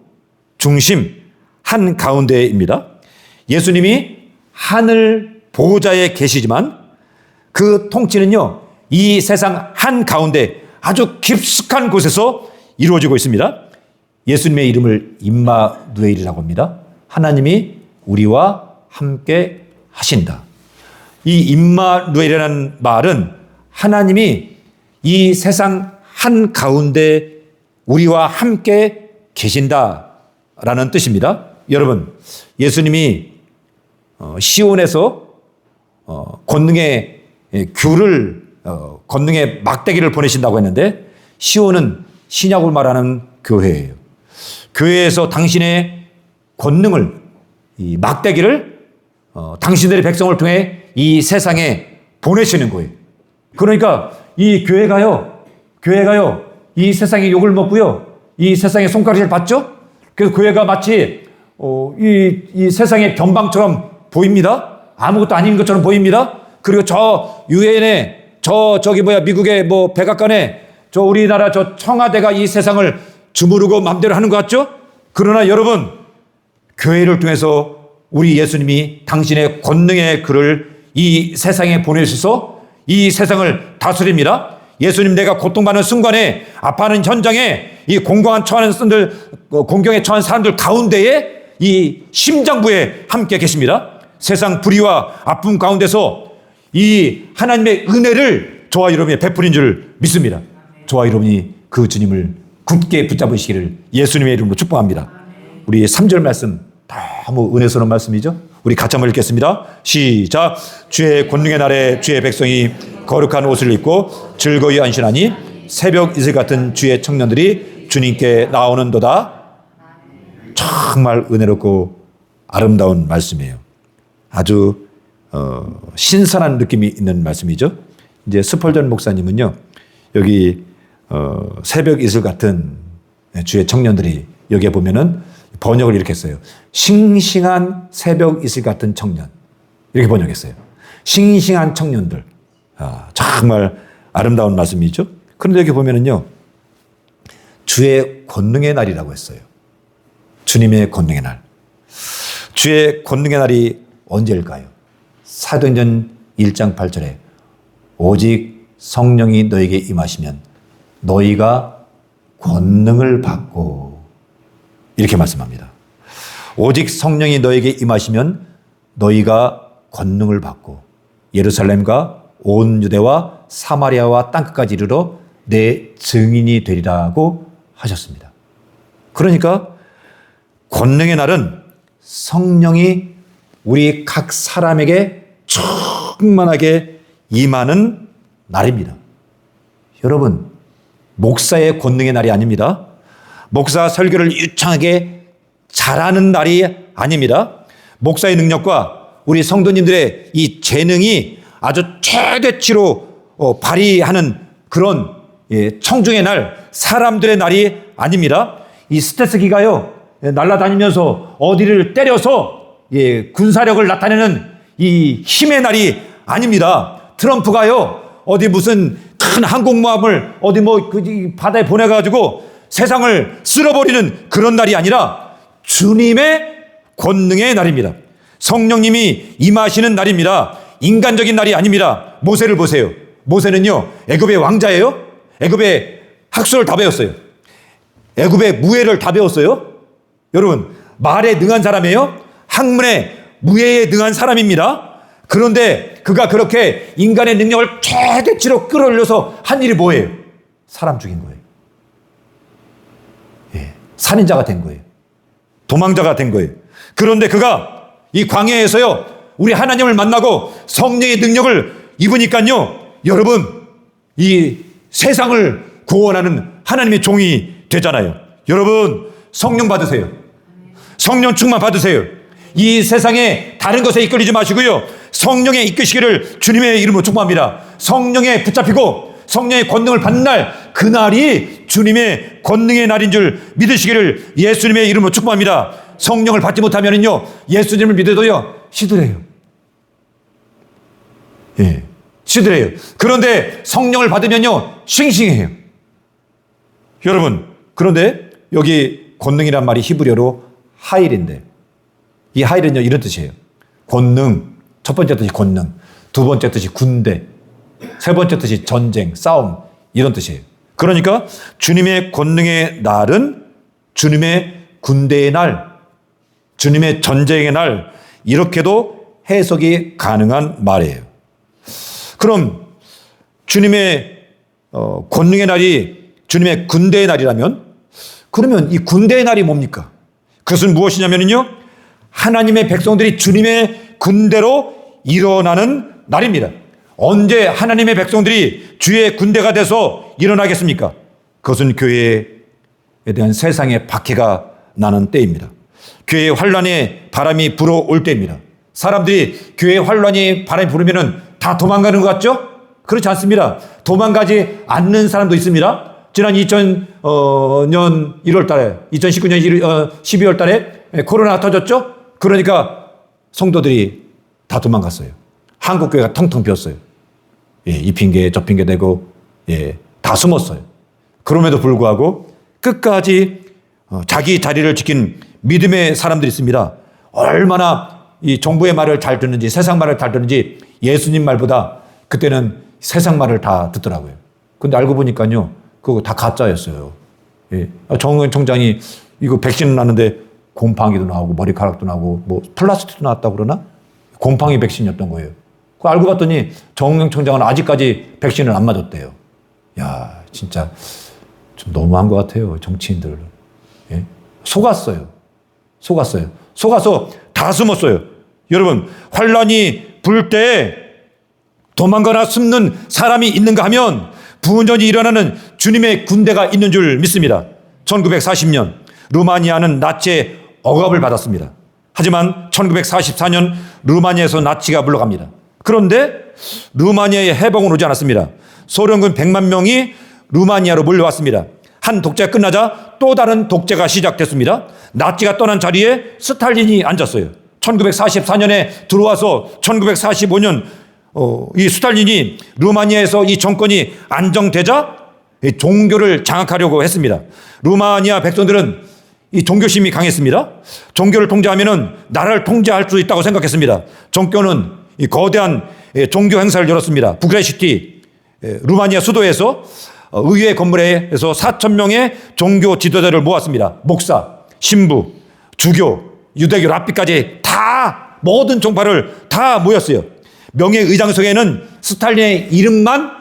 중심, 한 가운데입니다. 예수님이 하늘 보좌에 계시지만 그 통치는요, 이 세상 한 가운데 아주 깊숙한 곳에서 이루어지고 있습니다. 예수님의 이름을 임마누엘이라고 합니다. 하나님이 우리와 함께 하신다. 이 임마누엘이라는 말은 하나님이 이 세상 한 가운데 우리와 함께 계신다라는 뜻입니다. 여러분, 예수님이 시온에서 권능의 귤을 권능의 막대기를 보내신다고 했는데, 시온은 신약을 말하는 교회예요. 교회에서 당신의 권능을, 이 막대기를 당신들의 백성을 통해 이 세상에 보내시는 거예요. 그러니까 이 교회가요 이 세상의 욕을 먹고요, 이 세상의 손가락을 받죠. 그래서 교회가 마치 이 세상의 변방처럼 보입니다. 아무것도 아닌 것처럼 보입니다. 그리고 저 유엔에 미국의 백악관에 우리나라 청와대가 이 세상을 주무르고 마음대로 하는 것 같죠? 그러나 여러분, 교회를 통해서 우리 예수님이 당신의 권능의 글을 이 세상에 보내셔서 이 세상을 다스립니다. 예수님, 내가 고통받는 순간에, 아파하는 현장에, 이 공경에 처한 사람들 가운데에 이 심장부에 함께 계십니다. 세상 불의와 아픔 가운데서 이 하나님의 은혜를 저와 여러분이 베푸는 줄 믿습니다. 저와 여러분이 그 주님을 굳게 붙잡으시기를 예수님의 이름으로 축복합니다. 우리 3절 말씀 너무 은혜스러운 말씀이죠. 우리 같이 한번 읽겠습니다. 시작. 주의 권능의 날에 주의 백성이 거룩한 옷을 입고 즐거이 안신하니 새벽 이슬 같은 주의 청년들이 주님께 나오는도다. 정말 은혜롭고 아름다운 말씀이에요. 아주 신선한 느낌이 있는 말씀이죠. 이제 스펄전 목사님은요, 여기 새벽 이슬 같은 주의 청년들이, 여기에 보면은 번역을 이렇게 했어요. 싱싱한 새벽 이슬 같은 청년, 이렇게 번역했어요. 싱싱한 청년들. 정말 아름다운 말씀이죠. 그런데 여기 보면은요, 주의 권능의 날이라고 했어요. 주님의 권능의 날. 주의 권능의 날이 언제일까요? 사도행전 1장 8절에 오직 성령이 너에게 임하시면 너희가 권능을 받고, 이렇게 말씀합니다. 오직 성령이 너에게 임하시면 너희가 권능을 받고 예루살렘과 온 유대와 사마리아와 땅끝까지 이르러 내 증인이 되리라고 하셨습니다. 그러니까 권능의 날은 성령이 우리 각 사람에게 충만하게 임하는 날입니다. 여러분, 목사의 권능의 날이 아닙니다. 목사 설교를 유창하게 잘하는 날이 아닙니다. 목사의 능력과 우리 성도님들의 이 재능이 아주 최대치로 발휘하는 그런 청중의 날, 사람들의 날이 아닙니다. 이 스텔스기가요, 날아다니면서 어디를 때려서 군사력을 나타내는 이 힘의 날이 아닙니다. 트럼프가요, 어디 무슨 큰 항공모함을 어디 바다에 보내가지고 세상을 쓸어버리는 그런 날이 아니라 주님의 권능의 날입니다. 성령님이 임하시는 날입니다. 인간적인 날이 아닙니다. 모세를 보세요. 모세는요, 애굽의 왕자예요. 애굽의 학술을 다 배웠어요. 애굽의 무예를 다 배웠어요. 여러분, 말에 능한 사람이에요. 학문에, 무예에 능한 사람입니다. 그런데 그가 그렇게 인간의 능력을 최대치로 끌어올려서 한 일이 뭐예요? 사람 죽인 거예요. 살인자가 된 거예요. 도망자가 된 거예요. 그런데 그가 이 광야에서요, 우리 하나님을 만나고 성령의 능력을 입으니까요, 여러분, 이 세상을 구원하는 하나님의 종이 되잖아요. 여러분, 성령 받으세요. 성령 충만 받으세요. 이 세상에 다른 것에 이끌리지 마시고요, 성령에 이끄시기를 주님의 이름으로 축복합니다. 성령에 붙잡히고 성령의 권능을 받는 날, 그날이 주님의 권능의 날인 줄 믿으시기를 예수님의 이름으로 축복합니다. 성령을 받지 못하면요, 예수님을 믿어도요, 시들해요. 예, 시들해요. 그런데 성령을 받으면요, 싱싱해요. 여러분, 그런데 여기 권능이란 말이 히브리어로 하일인데, 이 하일은요, 이런 뜻이에요. 권능, 첫 번째 뜻이 권능, 두 번째 뜻이 군대, 세 번째 뜻이 전쟁, 싸움, 이런 뜻이에요. 그러니까 주님의 권능의 날은 주님의 군대의 날, 주님의 전쟁의 날, 이렇게도 해석이 가능한 말이에요. 그럼 주님의 권능의 날이 주님의 군대의 날이라면, 그러면 이 군대의 날이 뭡니까? 그것은 무엇이냐면요, 하나님의 백성들이 주님의 군대로 일어나는 날입니다. 언제 하나님의 백성들이 주의 군대가 돼서 일어나겠습니까? 그것은 교회에 대한 세상의 박해가 나는 때입니다. 교회의 환란에 바람이 불어올 때입니다. 사람들이 교회의 환란이 바람이 불으면 다 도망가는 것 같죠? 그렇지 않습니다. 도망가지 않는 사람도 있습니다. 지난 2000년 1월 달에, 2019년 12월 달에 코로나가 터졌죠? 그러니까 성도들이 다 도망갔어요. 한국교회가 텅텅 비었어요. 예, 이 핑계 저 핑계 대고, 예, 다 숨었어요. 그럼에도 불구하고 끝까지 자기 자리를 지킨 믿음의 사람들이 있습니다. 얼마나 이 정부의 말을 잘 듣는지, 세상 말을 잘 듣는지 예수님 말보다 그때는 세상 말을 다 듣더라고요. 근데 알고 보니까요, 그거 다 가짜였어요. 예. 정의원 총장이 이거 백신을 놨는데 곰팡이도 나오고 머리카락도 나오고 뭐 플라스틱도 나왔다고 그러나? 곰팡이 백신이었던 거예요. 그 알고 봤더니 정의원 총장은 아직까지 백신을 안 맞았대요. 야, 진짜 좀 너무한 것 같아요, 정치인들. 예? 속았어요. 속아서 다 숨었어요. 여러분, 환란이 불 때 도망가나 숨는 사람이 있는가 하면 부운전이 일어나는 주님의 군대가 있는 줄 믿습니다. 1940년 루마니아는 나치의 억압을 받았습니다. 하지만 1944년 루마니아에서 나치가 물러갑니다. 그런데 루마니아의 해방은 오지 않았습니다. 소련군 100만 명이 루마니아로 몰려왔습니다. 한 독재가 끝나자 또 다른 독재가 시작됐습니다. 나치가 떠난 자리에 스탈린이 앉았어요. 1944년에 들어와서 1945년 이 스탈린이 루마니아에서 이 정권이 안정되자 종교를 장악하려고 했습니다. 루마니아 백성들은 이 종교심이 강했습니다. 종교를 통제하면은 나라를 통제할 수 있다고 생각했습니다. 종교는 이 거대한 종교 행사를 열었습니다. 부카레스트, 루마니아 수도에서 의회 건물에서 4,000명의 종교 지도자를 모았습니다. 목사, 신부, 주교, 유대교, 랍비까지 다 모든 종파를 다 모였어요. 명예의장석에는 스탈린의 이름만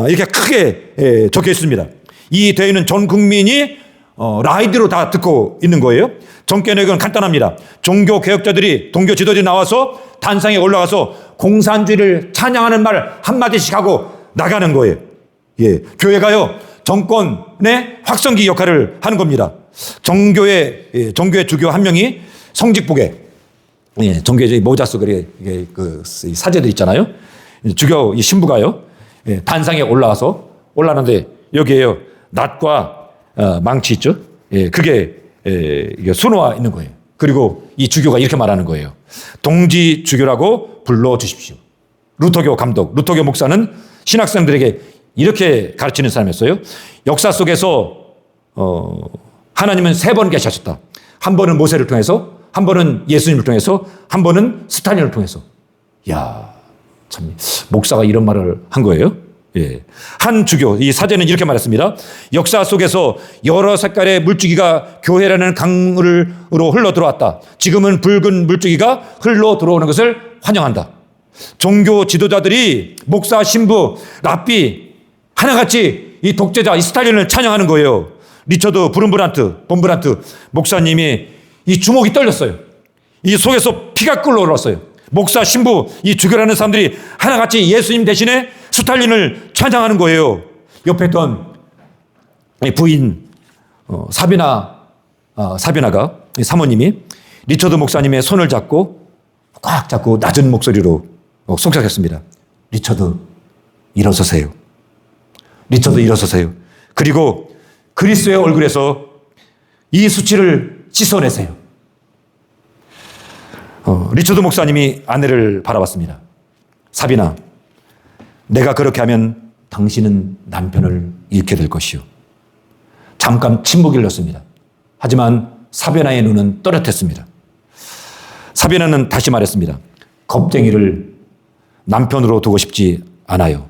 이렇게 크게 적혀 있습니다. 이 대회는 전 국민이 라이드로 다 듣고 있는 거예요. 정권의견은 간단합니다. 종교 개혁자들이, 종교 지도자들이 나와서 단상에 올라가서 공산주의를 찬양하는 말 한마디씩 하고 나가는 거예요. 예, 교회가요, 정권의 확성기 역할을 하는 겁니다. 종교의 주교 한 명이 성직복에, 예, 종교의 모자 속에 그 사제들 있잖아요. 주교 이 신부가요, 예, 단상에 올라가는데 여기에요, 낫과 망치 있죠. 예, 그게 수놓아 있는 거예요. 그리고 이 주교가 이렇게 말하는 거예요. 동지 주교라고 불러 주십시오. 루터교 감독, 루터교 목사는 신학생들에게 이렇게 가르치는 사람이었어요. 역사 속에서 하나님은 3번 계셨다. 한 번은 모세를 통해서, 한 번은 예수님을 통해서, 한 번은 스탈린을 통해서. 야, 참 목사가 이런 말을 한 거예요. 예. 한 주교, 이 사제는 이렇게 말했습니다. 역사 속에서 여러 색깔의 물주기가 교회라는 강으로 흘러 들어왔다. 지금은 붉은 물주기가 흘러 들어오는 것을 환영한다. 종교 지도자들이 목사, 신부, 랍비 하나같이 이 독재자, 이 스탈린을 찬양하는 거예요. 리처드 본브란트 목사님이 이 주먹이 떨렸어요. 이 속에서 피가 끓어올랐어요. 목사, 신부, 이 주교라는 사람들이 하나같이 예수님 대신에 스탈린을 찬양하는 거예요. 옆에 있던 부인 사비나가 사모님이 리처드 목사님의 손을 잡고 꽉 잡고 낮은 목소리로 속삭였습니다. 리처드, 일어서세요. 리처드, 일어서세요. 그리고 그리스도의 얼굴에서 이 수치를 씻어내세요. 리처드 목사님이 아내를 바라봤습니다. 사비나, 내가 그렇게 하면 당신은 남편을 잃게 될 것이요. 잠깐 침묵이 흘렀습니다. 하지만 사베나의 눈은 또렷했습니다. 사베나는 다시 말했습니다. 겁쟁이를 남편으로 두고 싶지 않아요.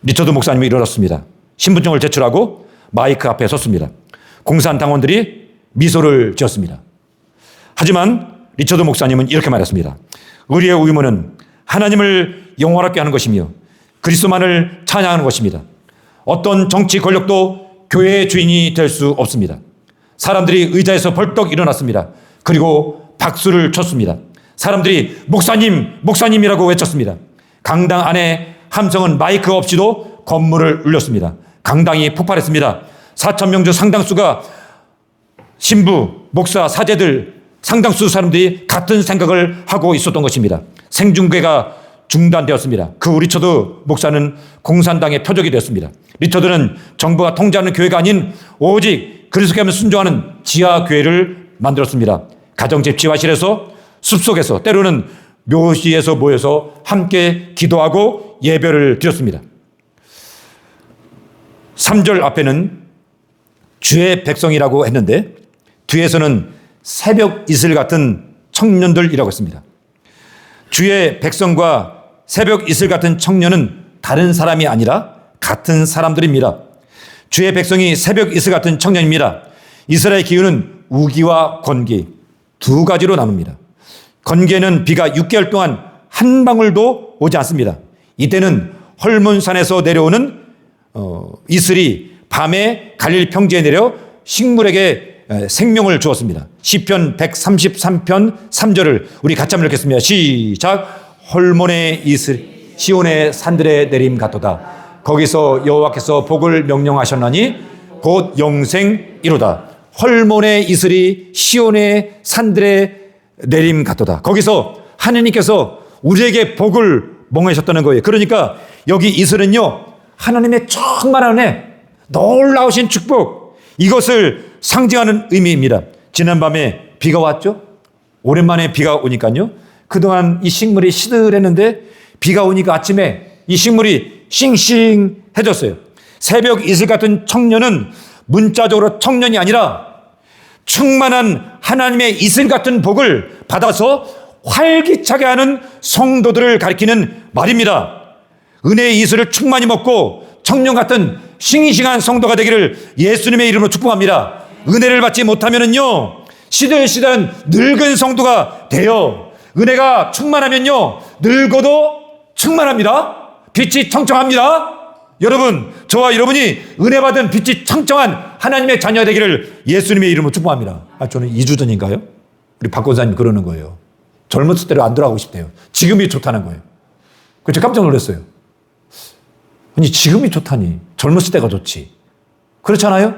리처드 목사님이 일어났습니다. 신분증을 제출하고 마이크 앞에 섰습니다. 공산 당원들이 미소를 지었습니다. 하지만 리처드 목사님은 이렇게 말했습니다. 우리의 의무는 하나님을 영원하게 하는 것이며 그리스도만을 찬양하는 것입니다. 어떤 정치 권력도 교회의 주인이 될 수 없습니다. 사람들이 의자에서 벌떡 일어났습니다. 그리고 박수를 쳤습니다. 사람들이 목사님, 목사님이라고 외쳤습니다. 강당 안에 함성은 마이크 없이도 건물을 울렸습니다. 강당이 폭발했습니다. 4,000명 중 상당수가 신부, 목사, 사제들, 상당수 사람들이 같은 생각을 하고 있었던 것입니다. 생중계가 중단되었습니다. 그 리처드 목사는 공산당의 표적이 되었습니다. 리처드는 정부가 통제하는 교회가 아닌 오직 그리스도께만 순종하는 지하교회를 만들었습니다. 가정집 지하실에서 숲속에서 때로는 묘지에서 모여서 함께 기도하고 예배를 드렸습니다. 3절 앞에는 주의 백성이라고 했는데 뒤에서는 새벽 이슬 같은 청년들이라고 했습니다. 주의 백성과 새벽 이슬 같은 청년은 다른 사람이 아니라 같은 사람들입니다. 주의 백성이 새벽 이슬 같은 청년입니다. 이스라엘 기후는 우기와 건기 두 가지로 나눕니다. 건기에는 비가 6개월 동안 한 방울도 오지 않습니다. 이때는 헐몬산에서 내려오는 이슬이 밤에 갈릴 평지에 내려 식물에게 생명을 주었습니다. 시편 133편 3절을 우리 같이 한번 읽겠습니다. 시작. 헐몬의 이슬 시온의 산들에 내림 같도다. 거기서 여호와께서 복을 명령하셨나니 곧 영생이로다. 헐몬의 이슬이 시온의 산들에 내림 같도다. 거기서 하나님께서 우리에게 복을 몽하셨다는 거예요. 그러니까 여기 이슬은요, 하나님의 충만한 은혜, 놀라우신 축복, 이것을 상징하는 의미입니다. 지난밤에 비가 왔죠? 오랜만에 비가 오니까요. 그동안 이 식물이 시들했는데 비가 오니까 아침에 이 식물이 싱싱해졌어요. 새벽 이슬 같은 청년은 문자적으로 청년이 아니라 충만한 하나님의 이슬 같은 복을 받아서 활기차게 하는 성도들을 가리키는 말입니다. 은혜의 이슬을 충만히 먹고 청년 같은 싱싱한 성도가 되기를 예수님의 이름으로 축복합니다. 은혜를 받지 못하면요, 시들시들한 늙은 성도가 돼요. 은혜가 충만하면요, 늙어도 충만합니다. 빛이 청청합니다. 여러분, 저와 여러분이 은혜 받은 빛이 청청한 하나님의 자녀 되기를 예수님의 이름으로 축복합니다. 저는 2주 전인가요? 우리 박 권사님 그러는 거예요. 젊었을 때로 안 돌아가고 싶대요. 지금이 좋다는 거예요. 그래서 깜짝 놀랐어요. 아니, 지금이 좋다니. 젊었을 때가 좋지. 그렇잖아요?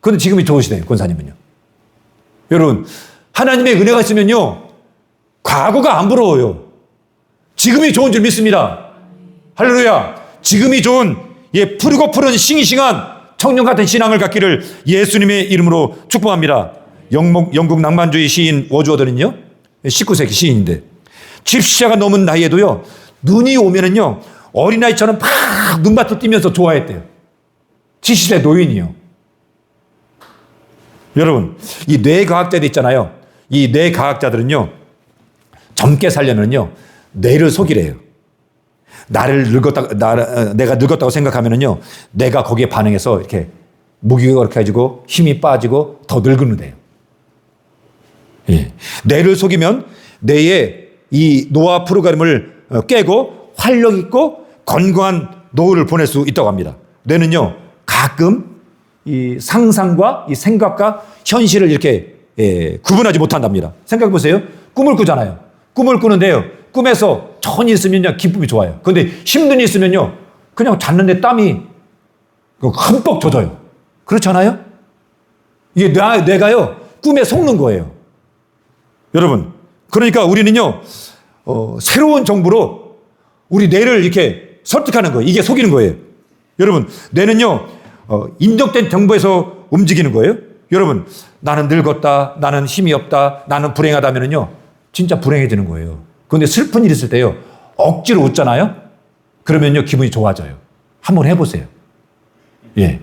그런데 지금이 좋으시대요, 권사님은요. 여러분, 하나님의 은혜가 있으면요, 과거가 안 부러워요. 지금이 좋은 줄 믿습니다. 할렐루야. 지금이 좋은, 푸르고 푸른 싱싱한 청년 같은 신앙을 갖기를 예수님의 이름으로 축복합니다. 영국 낭만주의 시인 워즈워드는요, 19세기 시인인데, 70세가 넘은 나이에도요, 눈이 오면은요, 어린아이처럼 막 눈밭을 뛰면서 좋아했대요. 70세 노인이요. 여러분, 이 뇌과학자들 있잖아요. 이 뇌과학자들은요, 젊게 살려면요, 뇌를 속이래요. 내가 늙었다고 생각하면은요, 내가 거기에 반응해서 이렇게 무기가 그렇게 해지고 힘이 빠지고 더 늙는데요. 예. 뇌를 속이면 뇌의 이 노화 프로그램을 깨고 활력 있고 건강한 노후를 보낼 수 있다고 합니다. 뇌는요, 가끔 이 상상과 이 생각과 현실을 이렇게 구분하지 못한답니다. 생각해 보세요. 꿈을 꾸잖아요. 꿈을 꾸는데요, 꿈에서 천이 있으면요, 기쁨이 좋아요. 그런데 힘든 일 있으면요, 그냥 잤는데 땀이 흠뻑 젖어요. 그렇잖아요? 이게 뇌가요, 꿈에 속는 거예요. 여러분, 그러니까 우리는요, 새로운 정보로 우리 뇌를 이렇게 설득하는 거예요. 이게 속이는 거예요. 여러분, 뇌는요, 인정된 정보에서 움직이는 거예요. 여러분, 나는 늙었다, 나는 힘이 없다, 나는 불행하다면은요, 진짜 불행해지는 거예요. 그런데 슬픈 일 있을 때요, 억지로 웃잖아요. 그러면요, 기분이 좋아져요. 한번 해보세요. 예.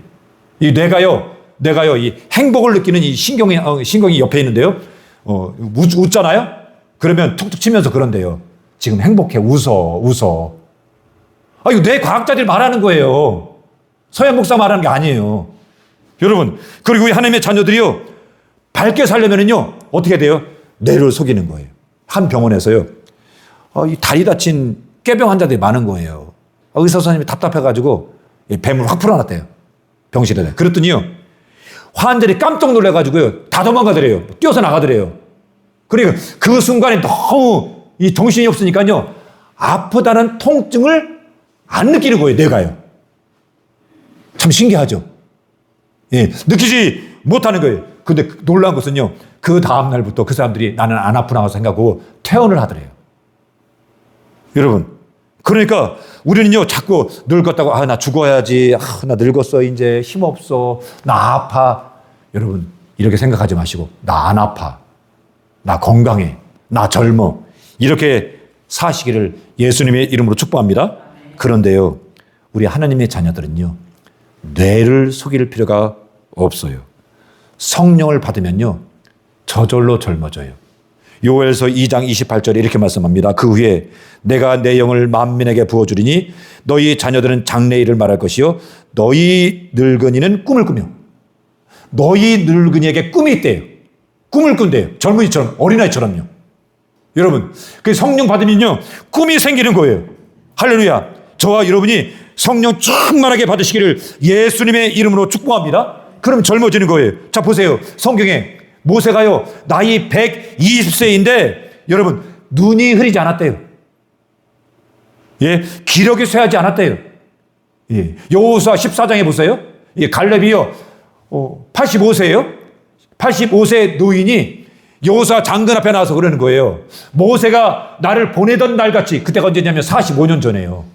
이 뇌가요, 이 행복을 느끼는 이 신경이 옆에 있는데요. 웃잖아요? 그러면 툭툭 치면서 그런데요. 지금 행복해. 웃어. 이거 뇌 과학자들이 말하는 거예요. 서현 목사 말하는 게 아니에요. 여러분, 그리고 우리 하나님의 자녀들이요, 밝게 살려면은요, 어떻게 돼요? 뇌를 속이는 거예요. 한 병원에서요, 이 다리 다친 꾀병 환자들이 많은 거예요. 의사 선생님이 답답해가지고 뱀을 확 풀어놨대요. 병실에. 그랬더니요, 환자들이 깜짝 놀래가지고요, 다 도망가더래요. 뛰어서 나가더래요. 그러니까 그 순간에 너무 이 정신이 없으니까요, 아프다는 통증을 안 느끼는 거예요, 뇌가요. 참 신기하죠? 예, 느끼지 못하는 거예요. 근데 놀라운 것은요, 그 다음날부터 그 사람들이 나는 안 아프나 생각하고 퇴원을 하더래요. 여러분, 그러니까 우리는요, 자꾸 늙었다고, 나 죽어야지, 나 늙었어, 이제 힘없어, 나 아파. 여러분, 이렇게 생각하지 마시고, 나 안 아파, 나 건강해, 나 젊어, 이렇게 사시기를 예수님의 이름으로 축복합니다. 그런데요, 우리 하나님의 자녀들은요, 뇌를 속일 필요가 없어요. 성령을 받으면요, 저절로 젊어져요. 요엘서 2장 28절에 이렇게 말씀합니다. 그 후에 내가 내 영을 만민에게 부어주리니 너희 자녀들은 장래일을 말할 것이요 너희 늙은이는 꿈을 꾸며. 너희 늙은이에게 꿈이 있대요. 꿈을 꾼대요. 젊은이처럼, 어린아이처럼요. 여러분, 그 성령 받으면요, 꿈이 생기는 거예요. 할렐루야. 저와 여러분이 성령 충만하게 받으시기를 예수님의 이름으로 축복합니다. 그럼 젊어지는 거예요. 자, 보세요. 성경에 모세가요, 나이 120세인데 여러분, 눈이 흐리지 않았대요. 예, 기력이 쇠하지 않았대요. 예, 여호수아 14장에 보세요. 예, 갈렙이요, 85세예요. 85세 노인이 여호수아 장군 앞에 나와서 그러는 거예요. 모세가 나를 보내던 날같이, 그때가 언제냐면 45년 전이에요.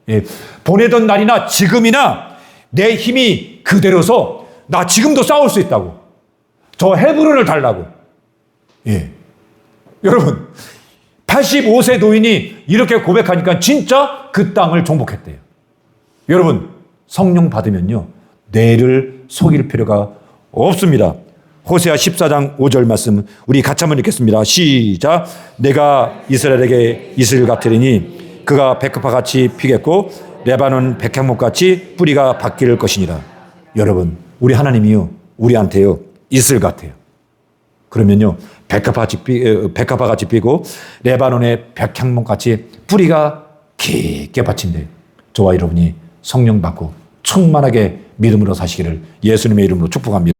예, 보내던 날이나 지금이나 내 힘이 그대로서 나 지금도 싸울 수 있다고. 저 헤브론을 달라고. 예. 여러분, 85세 노인이 이렇게 고백하니까 진짜 그 땅을 정복했대요. 여러분, 성령 받으면요, 뇌를 속일 필요가 없습니다. 호세아 14장 5절 말씀 우리 같이 한번 읽겠습니다. 시작. 내가 이스라엘에게 이슬 같으리니 그가 백합화같이 피겠고 레바논 백향목같이 뿌리가 바뀔 것이니라. 여러분, 우리 하나님이요, 우리한테요, 이슬 같아요. 그러면요, 백합화같이 피고 레바논의 백향목같이 뿌리가 깊게 받친대. 저와 여러분이 성령 받고 충만하게 믿음으로 사시기를 예수님의 이름으로 축복합니다.